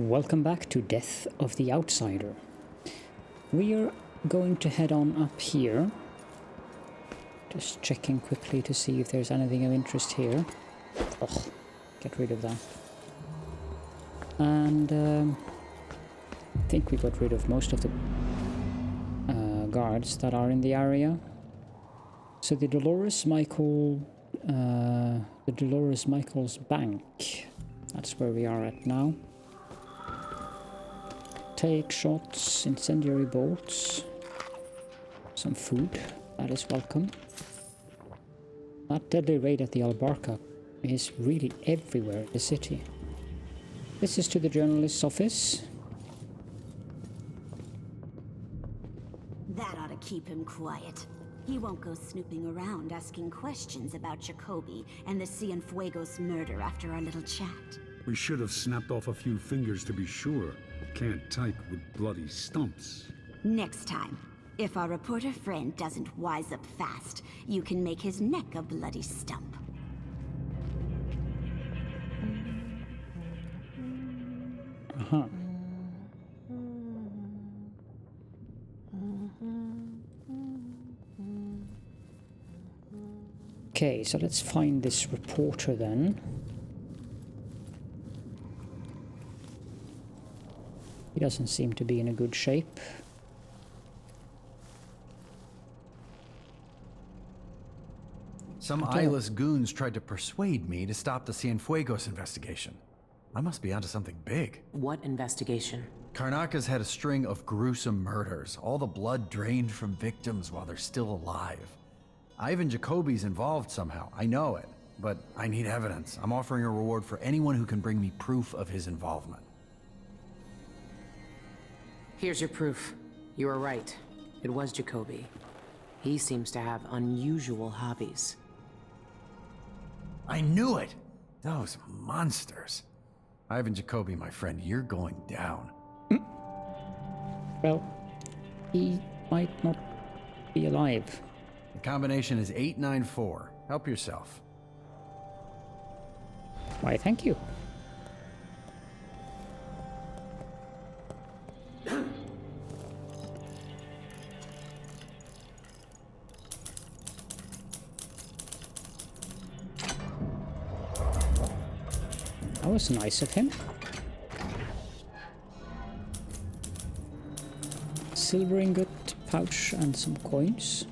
Welcome back to Death of the Outsider. We are going to head on up here. Just checking quickly to see if there's anything of interest here. Oh, get rid of that. And I think we got rid of most of the guards that are in the area. So the Dolores Michael's bank. That's where we are at now. Take shots, incendiary bolts, some food, that is welcome. That deadly raid at the Albarca is really everywhere in the city. This is to the journalist's office. That ought to keep him quiet. He won't go snooping around asking questions about Jacoby and the Cienfuegos murder after our little chat. We should have snapped off a few fingers to be sure. Can't type with bloody stumps. Next time, if our reporter friend doesn't wise up fast, you can make his neck a bloody stump. Uh-huh. Okay, so let's find this reporter then. He doesn't seem to be in a good shape. Some eyeless goons tried to persuade me to stop the Cienfuegos investigation. I must be onto something big. What investigation? Karnaka's had a string of gruesome murders, all the blood drained from victims while they're still alive. Ivan Jacoby's involved somehow, I know it, but I need evidence. I'm offering a reward for anyone who can bring me proof of his involvement. Here's your proof. You were right. It was Jacoby. He seems to have unusual hobbies. I knew it! Those monsters. Ivan Jacoby, my friend, you're going down. Well, he might not be alive. The combination is 894. Help yourself. Why, thank you. That was nice of him. Silver ingot, pouch, and some coins.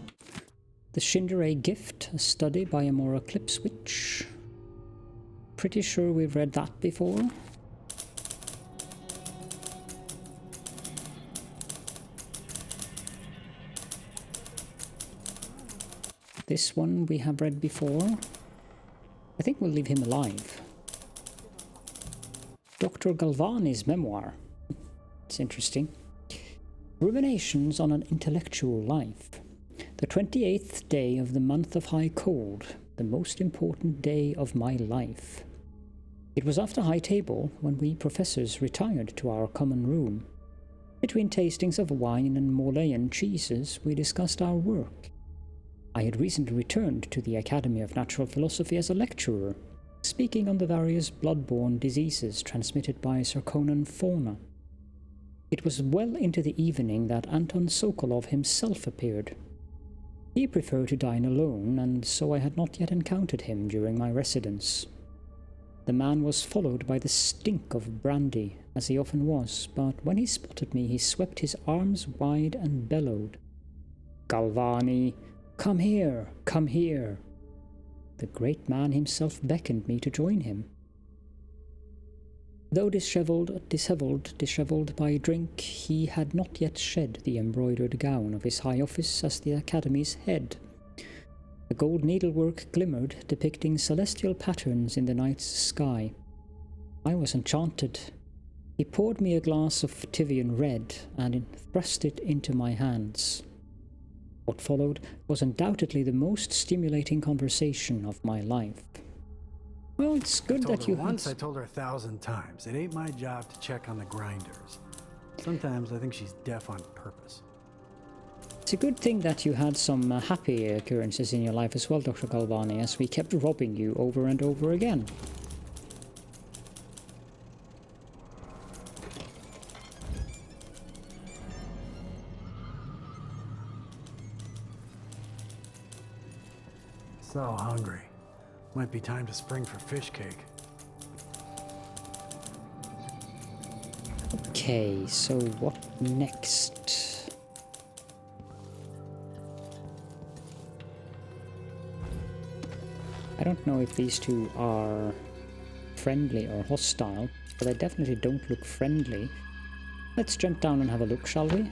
The Shinderay gift, a study by Amora Clipswitch. Pretty sure we've read that before. This one we have read before. I think we'll leave him alive. Dr. Galvani's memoir. It's interesting. Ruminations on an Intellectual Life. The 28th day of the month of high cold, the most important day of my life. It was after high table when we professors retired to our common room. Between tastings of wine and Morlayan cheeses, we discussed our work. I had recently returned to the Academy of Natural Philosophy as a lecturer, speaking on the various blood-borne diseases transmitted by Sarkonan fauna. It was well into the evening that Anton Sokolov himself appeared. He preferred to dine alone, and so I had not yet encountered him during my residence. The man was followed by the stink of brandy, as he often was, but when he spotted me he swept his arms wide and bellowed, "Galvani, come here, come here!" The great man himself beckoned me to join him. Though disheveled by drink, he had not yet shed the embroidered gown of his high office as the Academy's head. The gold needlework glimmered, depicting celestial patterns in the night's sky. I was enchanted. He poured me a glass of Tivian red and thrust it into my hands. What followed was undoubtedly the most stimulating conversation of my life. Well, it's good that you once, I told her 1,000 times. It ain't my job to check on the grinders. Sometimes I think she's deaf on purpose. It's a good thing that you had some happy occurrences in your life as well, Dr. Galvani, as we kept robbing you over and over again. So hungry. Might be time to spring for fish cake. Okay, so what next? I don't know if these two are friendly or hostile, but they definitely don't look friendly. Let's jump down and have a look, shall we?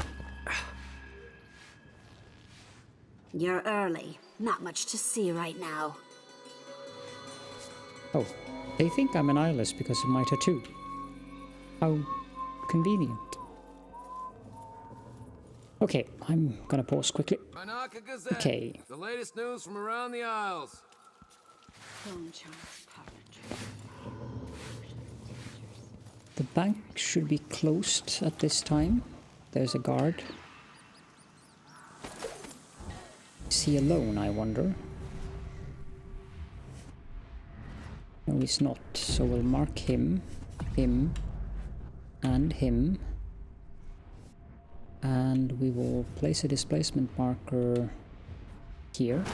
You're early. Not much to see right now. Oh, they think I'm an eyeless because of my tattoo. How convenient. Okay, I'm gonna pause quickly. Banaka Gazette. Okay. The latest news from around the Isles. The bank should be closed at this time. There's a guard. Is he alone, I wonder? No, he's not. So we'll mark him, him, and him. And we will place a displacement marker here.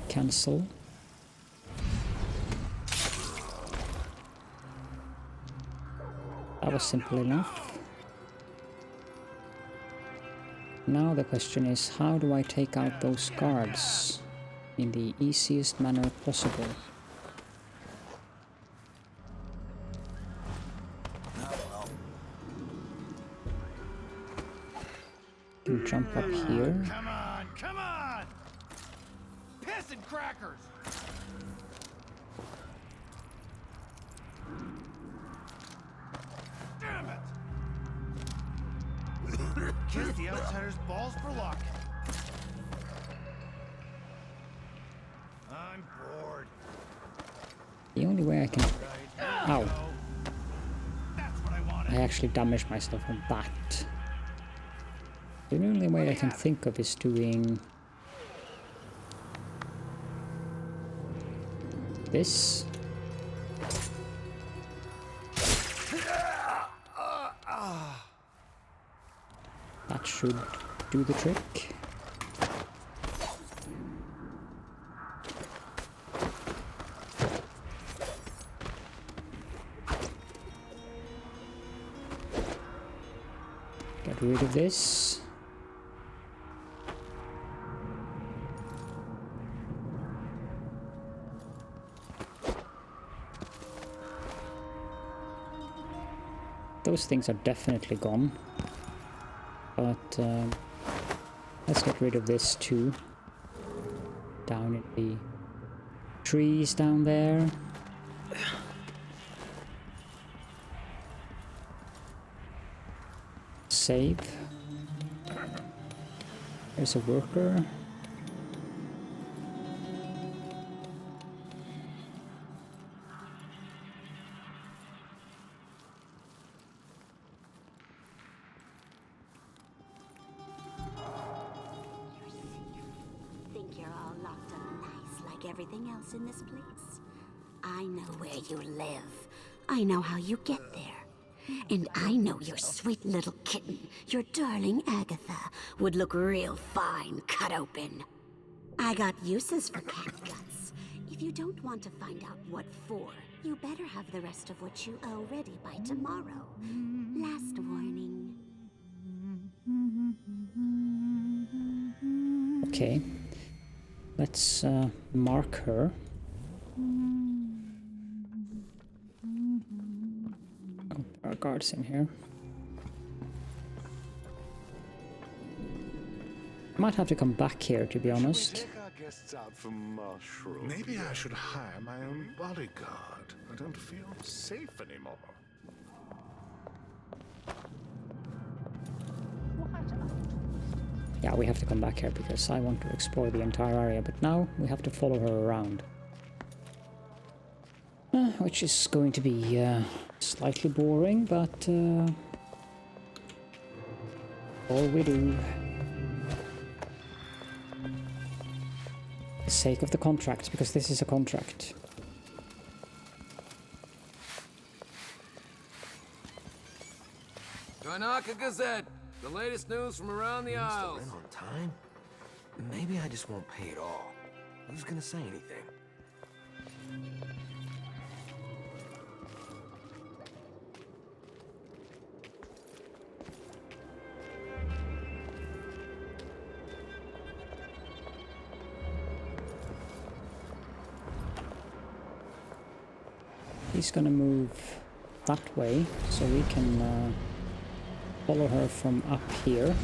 Cancel. That was simple enough. Now the question is, how do I take out those guards in the easiest manner possible? You can jump up here. Come on, come on! Piss and crackers! Damn it! Kiss the outsider's balls for luck. I'm bored. The only way I can... Ow. That's what I wanted. I actually damaged myself on that. The only way I can think of is doing... this. That should do the trick. Get rid of this. Those things are definitely gone. But let's get rid of this too. Down in the trees down there. Save. There's a worker. Think you're all locked up nice like everything else in this place? I know where you live. I know how you get there. And I know your sweet little kitten, your darling Agatha, would look real fine cut open. I got uses for cat guts. If you don't want to find out what for, you better have the rest of what you owe ready by tomorrow. Last warning. Okay. Let's mark her. Oh, there are guards in here. I might have to come back here, to be honest. Take our guests out for mushrooms. Maybe I should hire my own bodyguard. I don't feel safe anymore. Yeah, we have to come back here because I want to explore the entire area, but now we have to follow her around. Which is going to be slightly boring, but all we do. For the sake of the contract, because this is a contract. Banaka Gazette. The latest news from around the Isles. Rent on time? Maybe I just won't pay it all. Who's gonna say anything? He's gonna move that way, so we can follow her from up here.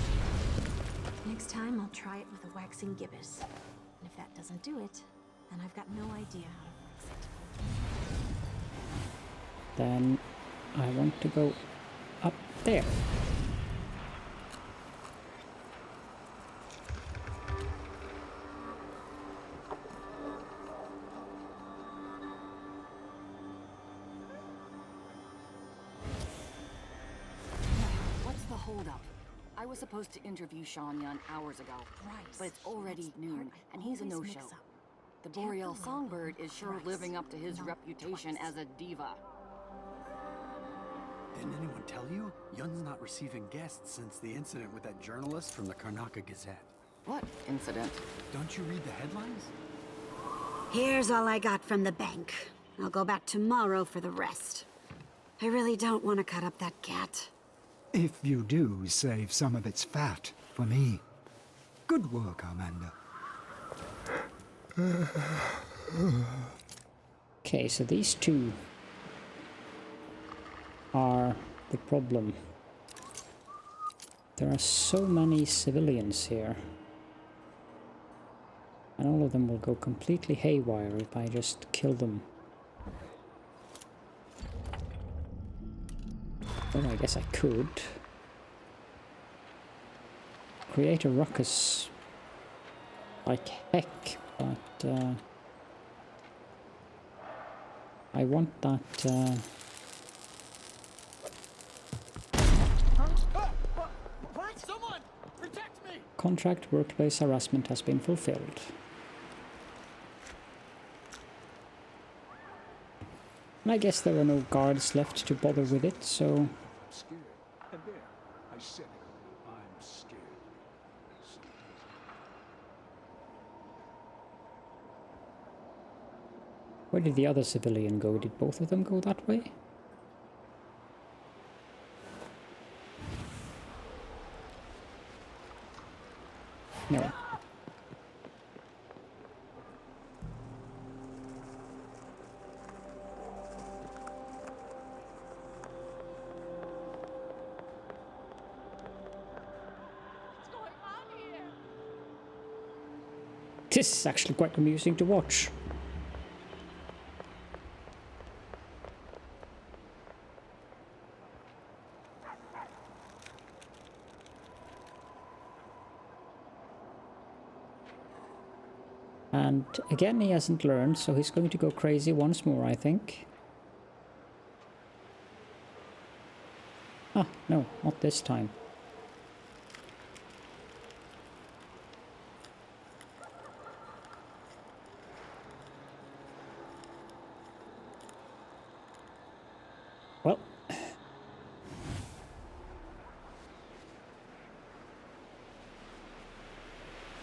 Next time, I'll try it with a waxing gibbous. And if that doesn't do it, then I've got no idea how to fix it. Then I want to go up there. What's the holdup? I was supposed to interview Shanyan hours ago. Right. But it's already noon, and he's a no-show. The Boreal Songbird is sure living up to his reputation as a diva. Didn't anyone tell you? Yun's not receiving guests since the incident with that journalist from the Karnaka Gazette. What incident? Don't you read the headlines? Here's all I got from the bank. I'll go back tomorrow for the rest. I really don't want to cut up that cat. If you do, save some of its fat for me. Good work, Amanda. Okay, so these two are the problem. There are so many civilians here. And all of them will go completely haywire if I just kill them. Well, I guess I could. Create a ruckus like heck, but I want that What? Someone! Protect me! contract workplace harassment has been fulfilled. And I guess there are no guards left to bother with it, so... I'm scared. And there, I said it. I'm scared. Where did the other civilian go? Did both of them go that way? No. This is actually quite amusing to watch. And again, he hasn't learned, so he's going to go crazy once more, I think. Ah, no, not this time. Well,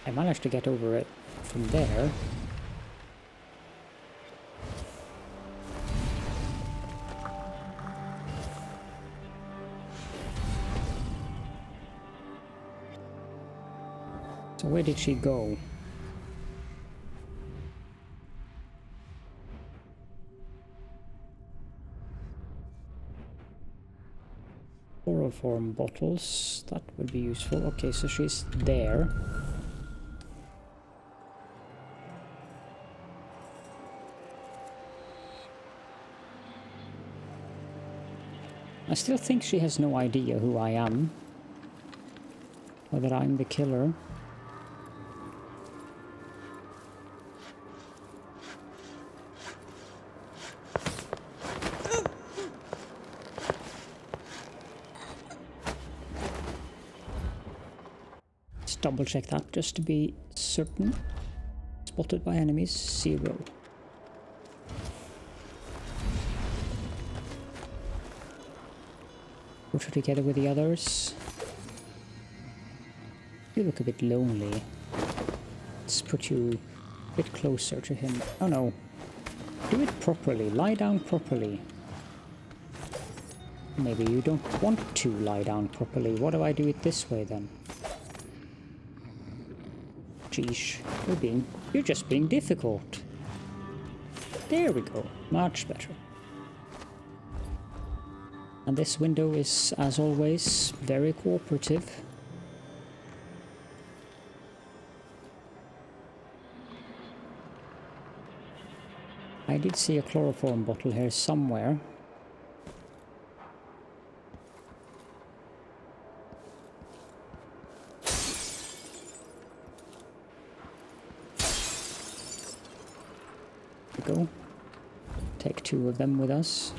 I managed to get over it from there. So where did she go? Chloroform bottles, that would be useful. Okay, so she's there. I still think she has no idea who I am, or that I'm the killer. Let's double check that just to be certain. Spotted by enemies, 0. Put her together with the others. You look a bit lonely. Let's put you bit closer to him. Oh no. Do it properly. Lie down properly. Maybe you don't want to lie down properly. What do I do it this way then? Geesh. You're just being difficult. There we go. Much better. And this window is, as always, very cooperative. I did see a chloroform bottle here somewhere. There we go. Take 2 of them with us.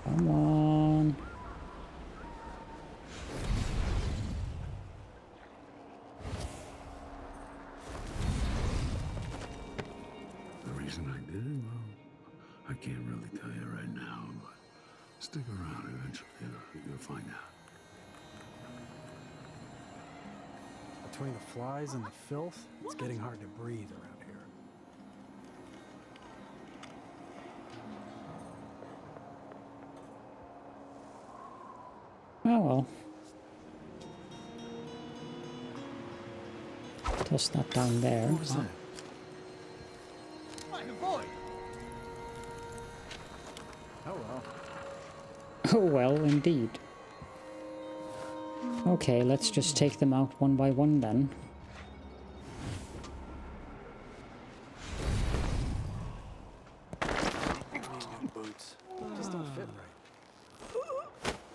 Come on. The reason I did it, well, I can't really tell you right now, but stick around. Eventually you'll find out. Between the flies and the filth, it's getting hard to breathe around here. Oh well. Toss that down there. What was that? Oh well. Oh well, indeed. Okay, let's just take them out one by one then. Boots just don't fit right.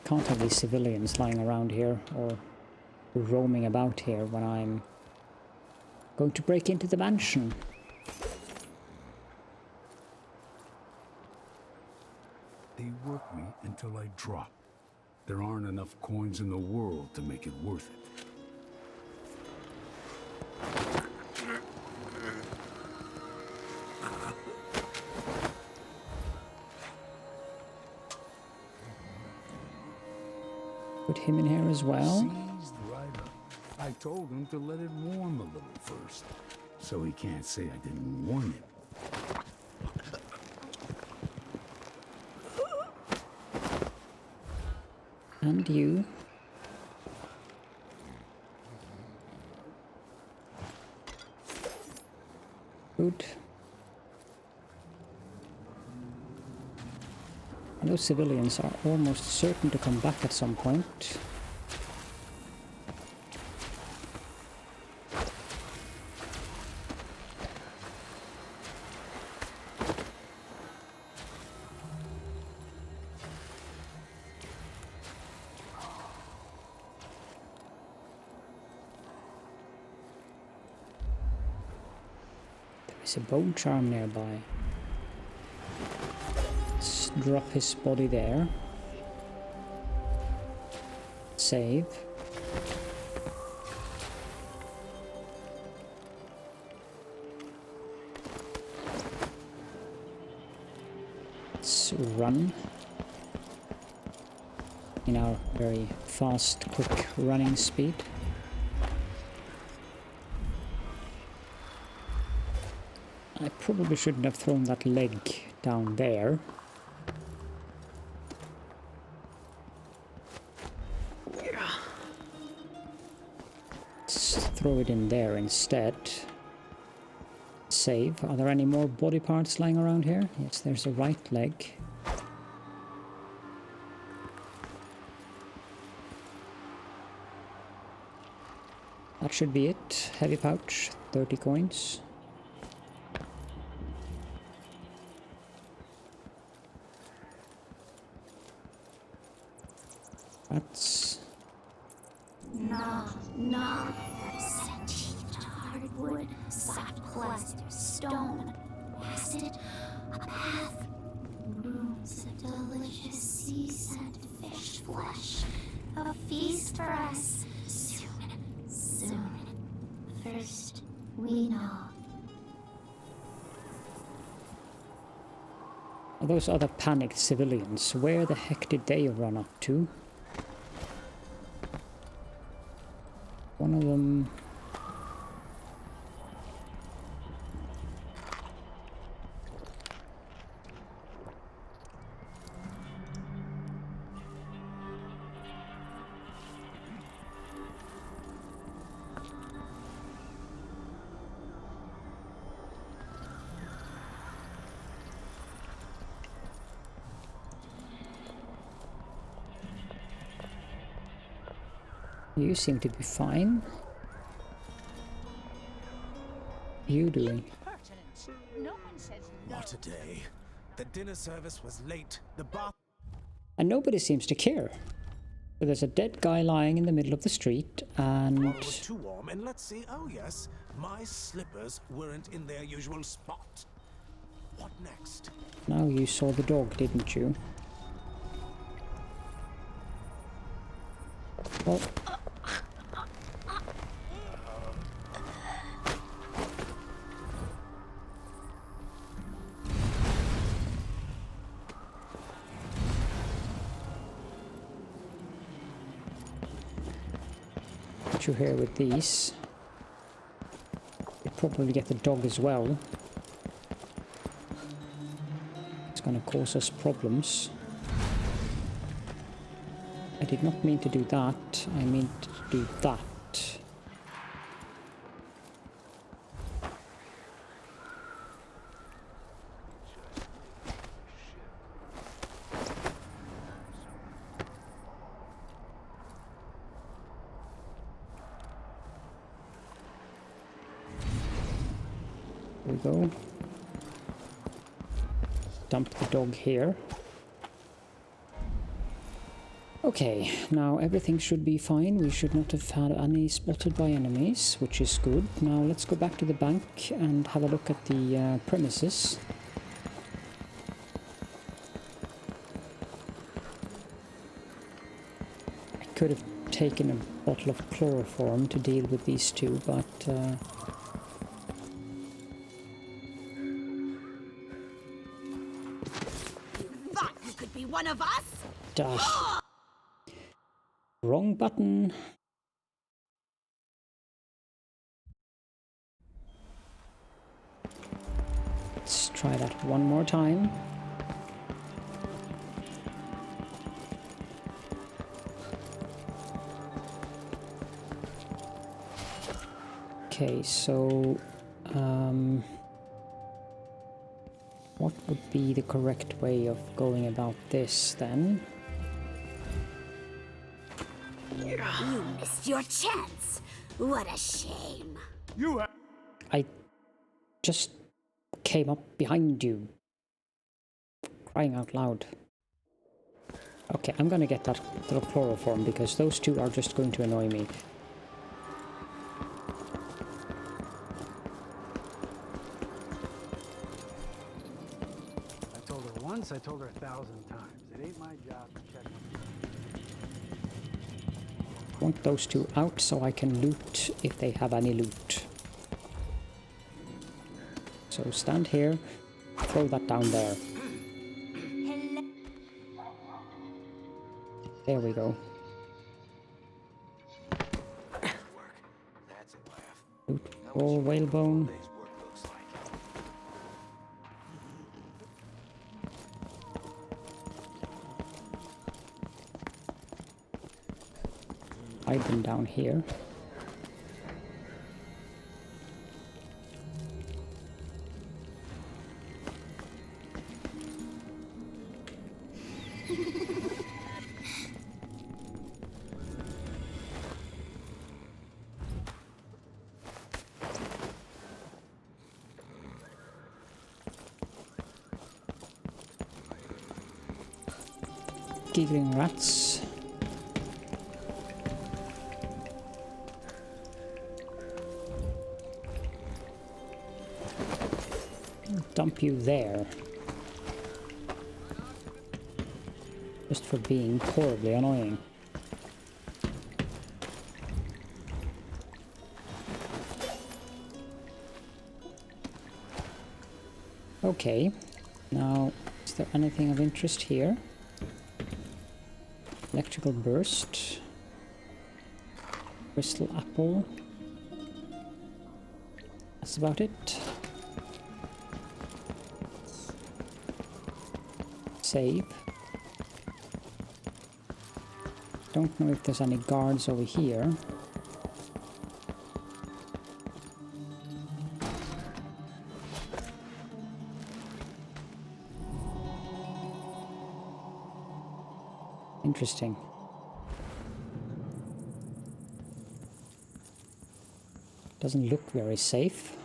Can't have these civilians lying around here or roaming about here when I'm going to break into the mansion. They work me until I drop. There aren't enough coins in the world to make it worth it. Put him in here as well. Seized right up. I told him to let it warm a little first, so he can't say I didn't warn him. And you. Good. And those civilians are almost certain to come back at some point. There's a bone charm nearby. Let's drop his body there. Save. Let's run in our very fast, quick running speed. I probably shouldn't have thrown that leg down there. Let's throw it in there instead. Save. Are there any more body parts lying around here? Yes, there's a right leg. That should be it. Heavy pouch, 30 coins. That's... No. Set hardwood, soft plaster, stone, acid, a path, rooms of delicious sea scent fish flesh, a feast for us. Soon. First We know. Those other panicked civilians, where the heck did they run up to? One of them... You seem to be fine. You doing? What a day. The dinner service was late. The bath. And nobody seems to care. So there's a dead guy lying in the middle of the street, and... Well, it was too warm, and let's see. Oh yes, my slippers weren't in their usual spot. What next? Now you saw the dog, didn't you? Well... you here with these. You'd probably get the dog as well. It's gonna cause us problems. I did not mean to do that. I meant to do that. There we go. Dump the dog here. Okay, now everything should be fine. We should not have had any spotted by enemies, which is good. Now let's go back to the bank and have a look at the premises. I could have taken a bottle of chloroform to deal with these two, but... One of us? Duh. Wrong button. Let's try that one more time. Okay, so what would be the correct way of going about this then? You missed your chance. What a shame. I just came up behind you. Crying out loud. Okay, I'm gonna get that little chloroform because those two are just going to annoy me. I told her 1,000 times. It ain't my job to check on. Want those two out so I can loot if they have any loot. So stand here, throw that down there. There we go. Loot all whalebone. Hide them down here. Giggling rats. Dump you there. Just for being horribly annoying. Okay, now is there anything of interest here? Electrical burst, crystal apple. That's about it. Save. Don't know if there's any guards over here. Interesting. Doesn't look very safe.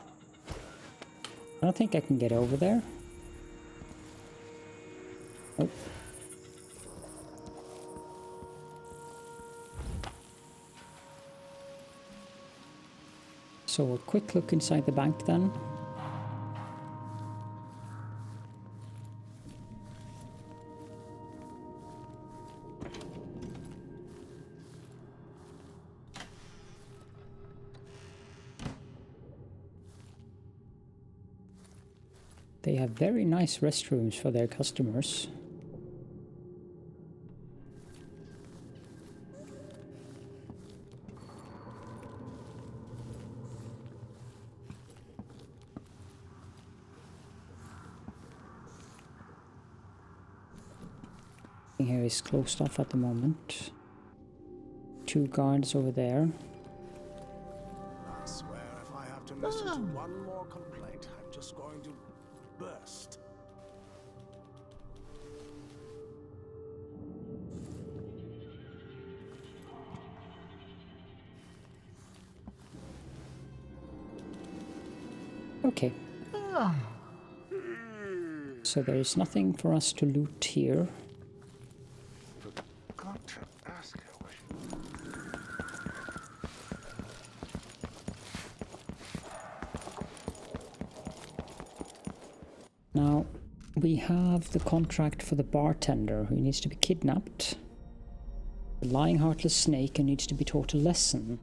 I don't think I can get over there. Oh. So a quick look inside the bank then. They have very nice restrooms for their customers. Here is closed off at the moment. 2 guards over there. I swear if I have to listen to one more complaint, I'm just going to burst. Okay. So there is nothing for us to loot here. Got to ask her what Now, we have the contract for the bartender who needs to be kidnapped. The lying heartless snake who needs to be taught a lesson.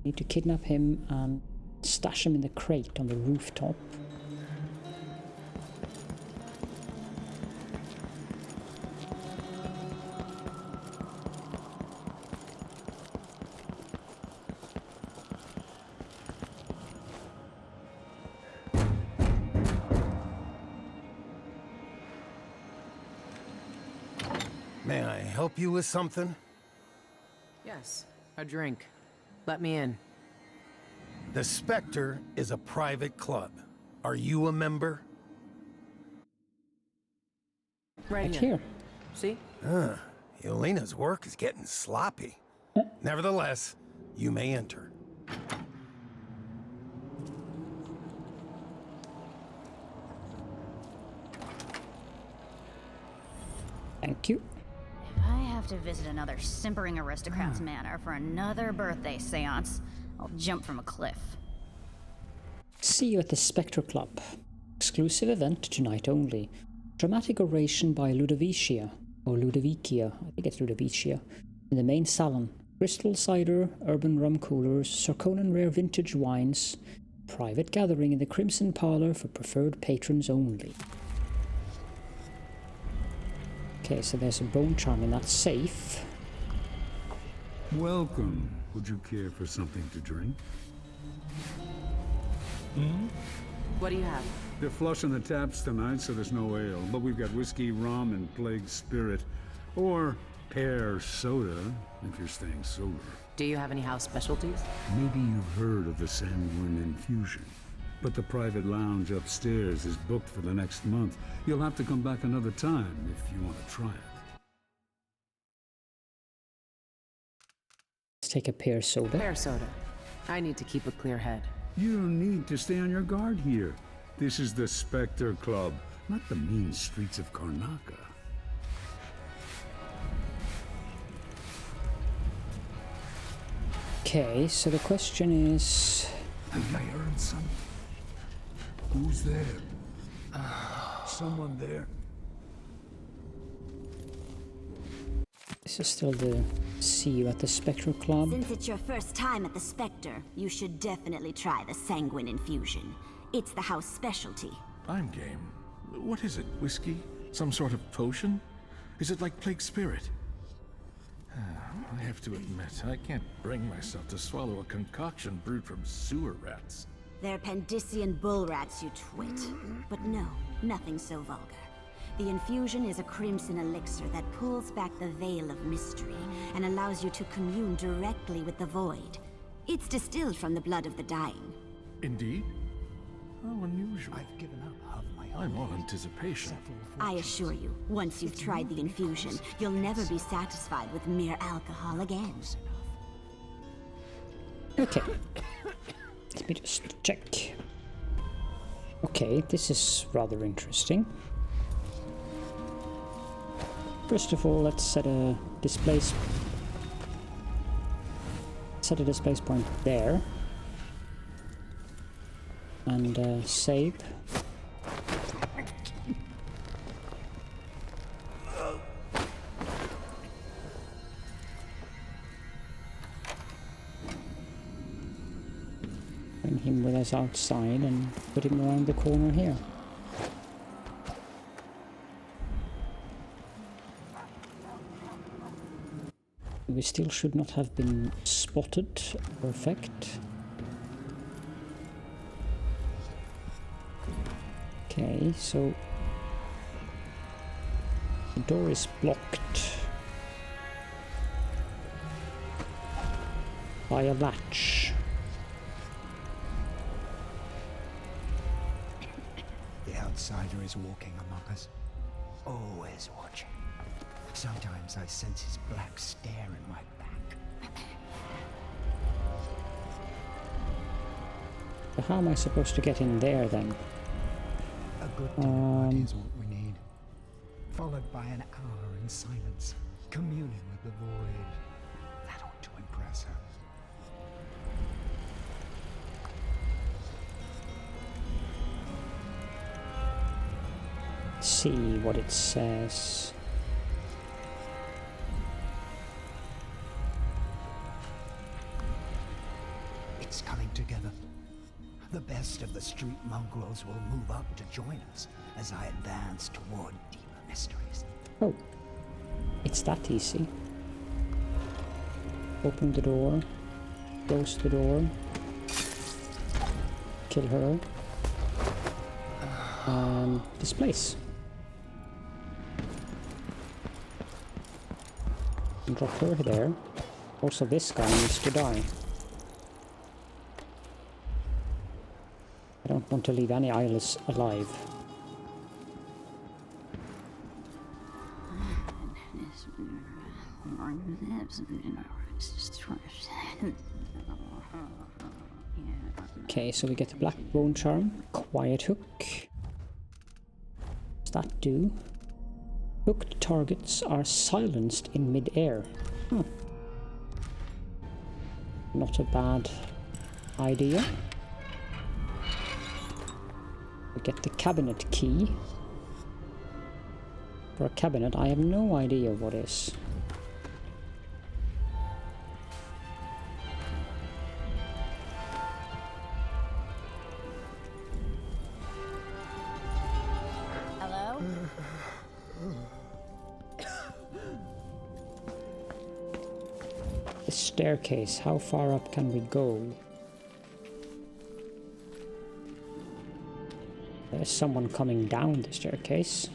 We need to kidnap him and stash him in the crate on the rooftop. May I help you with something? Yes, a drink. Let me in. The Spector is a private club. Are you a member? Right here. See? Yelena's work is getting sloppy. Nevertheless, you may enter. Thank you. If I have to visit another simpering aristocrat's manor for another birthday seance, I'll jump from a cliff. See you at the Spector Club. Exclusive event tonight only. Dramatic oration by Ludovicia, or Ludovicia, I think it's Ludovicia, in the main salon. Crystal cider, urban rum coolers, Sarkonan rare vintage wines. Private gathering in the Crimson Parlor for preferred patrons only. Okay, so there's a bone charm in that safe. Welcome. Would you care for something to drink? What do you have? They're flushing the taps tonight, so there's no ale. But we've got whiskey, rum, and plague spirit. Or pear soda, if you're staying sober. Do you have any house specialties? Maybe you've heard of the sanguine infusion. But the private lounge upstairs is booked for the next month. You'll have to come back another time if you want to try it. Let's take a pear soda. Pear soda. I need to keep a clear head. You don't need to stay on your guard here. This is the Spector Club, not the mean streets of Karnaca. Okay, so the question is... Have I heard something? Who's there? Someone there? This is still the see you at the Spectral Club. Since it's your first time at the Spector, you should definitely try the sanguine infusion. It's the house specialty. I'm game. What is it? Whiskey? Some sort of potion? Is it like Plague Spirit? I have to admit, I can't bring myself to swallow a concoction brewed from sewer rats. They're Pandician bull rats, you twit. But no, nothing so vulgar. The infusion is a crimson elixir that pulls back the veil of mystery and allows you to commune directly with the void. It's distilled from the blood of the dying. Indeed? How unusual. I've given up of my I'm all anticipation. I assure you, once you've tried the infusion, you'll never be satisfied with mere alcohol again. Okay. Let me just check. Okay, this is rather interesting. First of all, let's set a displace point there. And save. Bring him with us outside and put him around the corner here. We still should not have been spotted. Perfect. Okay, so the door is blocked by a latch. The outsider is walking among us, always watching. Sometimes I sense his black stare in my back. So how am I supposed to get in there then? A good body is what we need. Followed by an hour in silence, communing with the void. That ought to impress her. Let's see what it says. It's coming together. The best of the street mongrels will move up to join us as I advance toward deeper mysteries. Oh, it's that easy. Open the door, close the door, kill her, and displace. And drop her there. Also, this guy needs to die. I don't want to leave any eyeless alive. Okay, so we get the black bone charm, quiet hook. What's that do? Hooked targets are silenced in mid-air. Not a bad idea. We get the cabinet key. For a cabinet, I have no idea what is. Hello? The staircase, how far up can we go? There's someone coming down the staircase.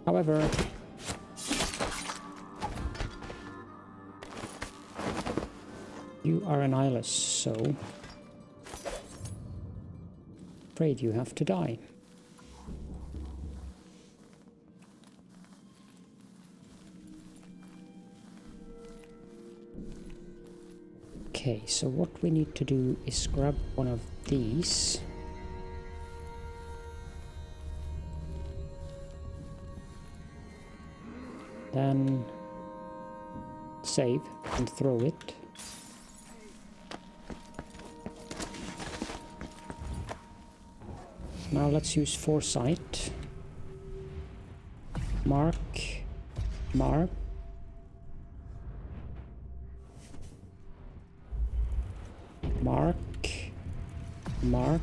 However, you are an eyeless, so afraid you have to die. Okay, so what we need to do is grab one of these. Then save and throw it. Now let's use foresight. Mark. Mark.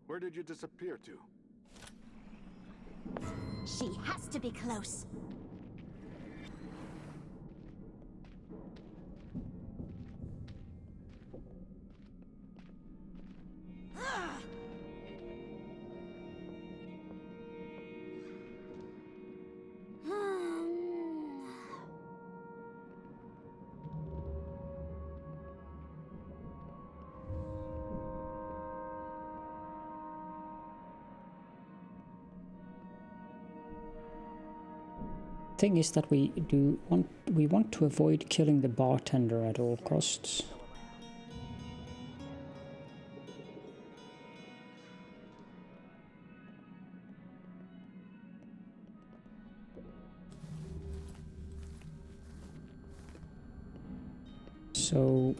Where did you disappear to? She has to be close. Thing is that we want to avoid killing the bartender at all costs. So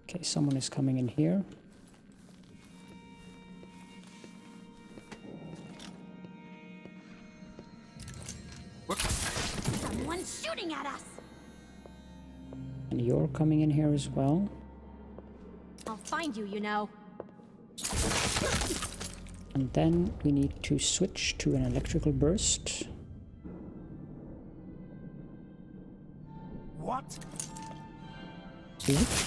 okay, someone is coming in here. Someone's shooting at us. And you're coming in here as well. I'll find you, you know. And then we need to switch to an electrical burst. What? Is it?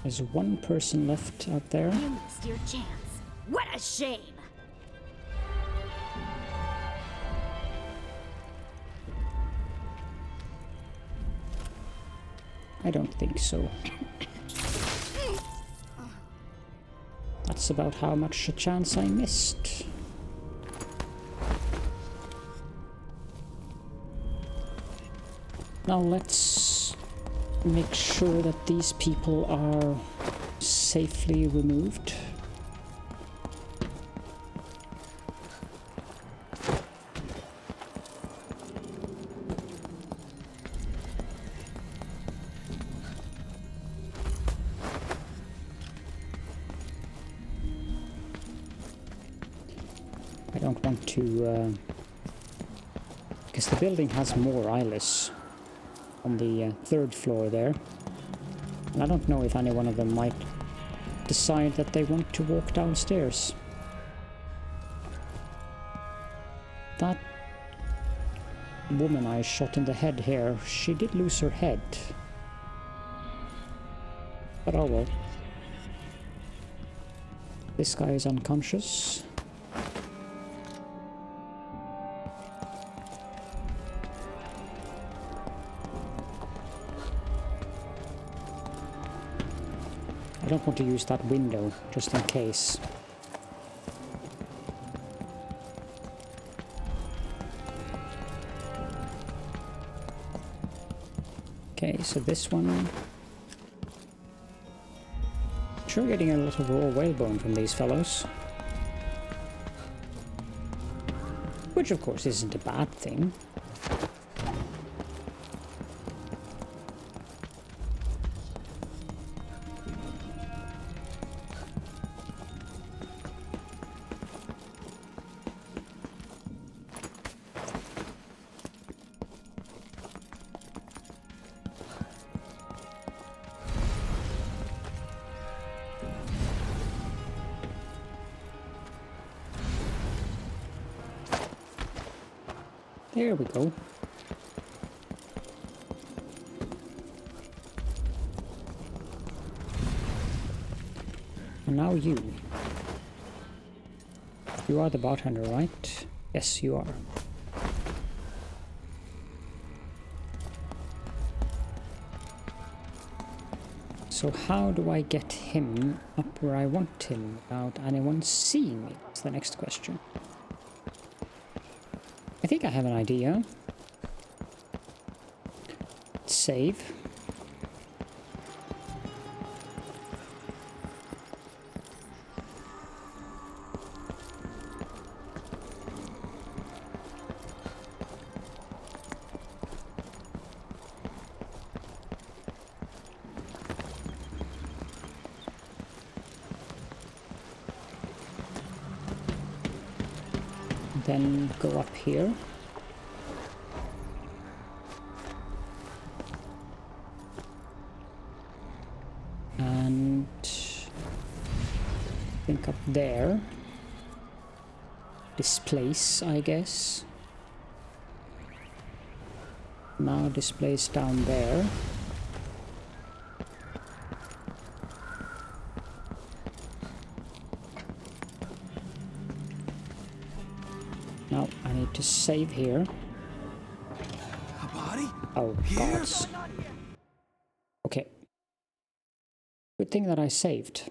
There's one person left out there. You missed your chance. What a shame. I don't think so. That's about how much a chance I missed. Now let's make sure that these people are safely removed. I don't want to, because the building has more eyeless on the third floor there. And I don't know if any one of them might decide that they want to walk downstairs. That woman I shot in the head here, she did lose her head. But oh well. This guy is unconscious. I don't want to use that window, just in case. Okay, so this one... Sure getting a lot of raw whalebone from these fellows. Which of course isn't a bad thing. There we go. And now you. You are the bartender, right? Yes, you are. So how do I get him up where I want him without anyone seeing me? That's the next question. I think I have an idea. Save. Then go up here. And I think up there. This place, I guess. Now this place down there. Now I need to save here. A body? Oh god. Okay. Good thing that I saved.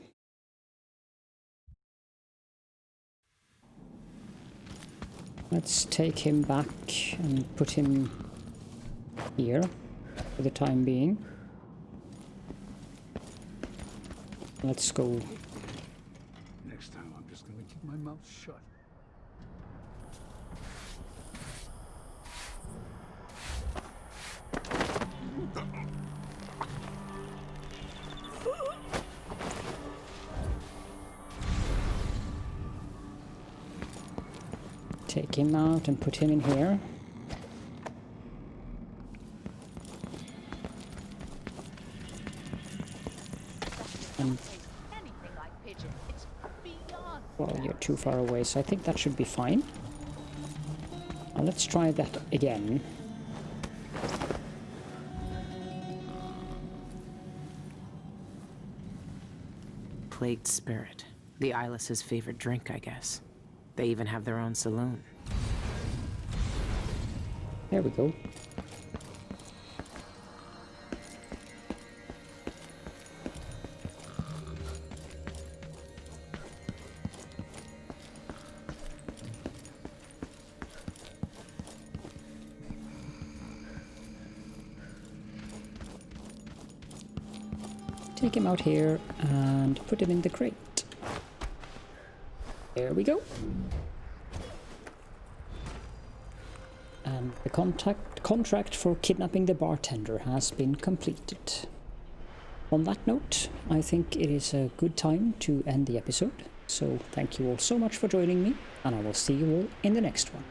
Let's take him back and put him here for the time being. Let's go. Next time I'm just gonna keep my mouth shut. Take him out and put him in here. And well, you're too far away, so I think that should be fine. Now let's try that again. Plagued spirit. The Eyeless's favorite drink, I guess. They even have their own saloon. There we go. Take him out here and put him in the crate. There we go. And the contract for kidnapping the bartender has been completed. On that note, I think it is a good time to end the episode. So thank you all so much for joining me, and I will see you all in the next one.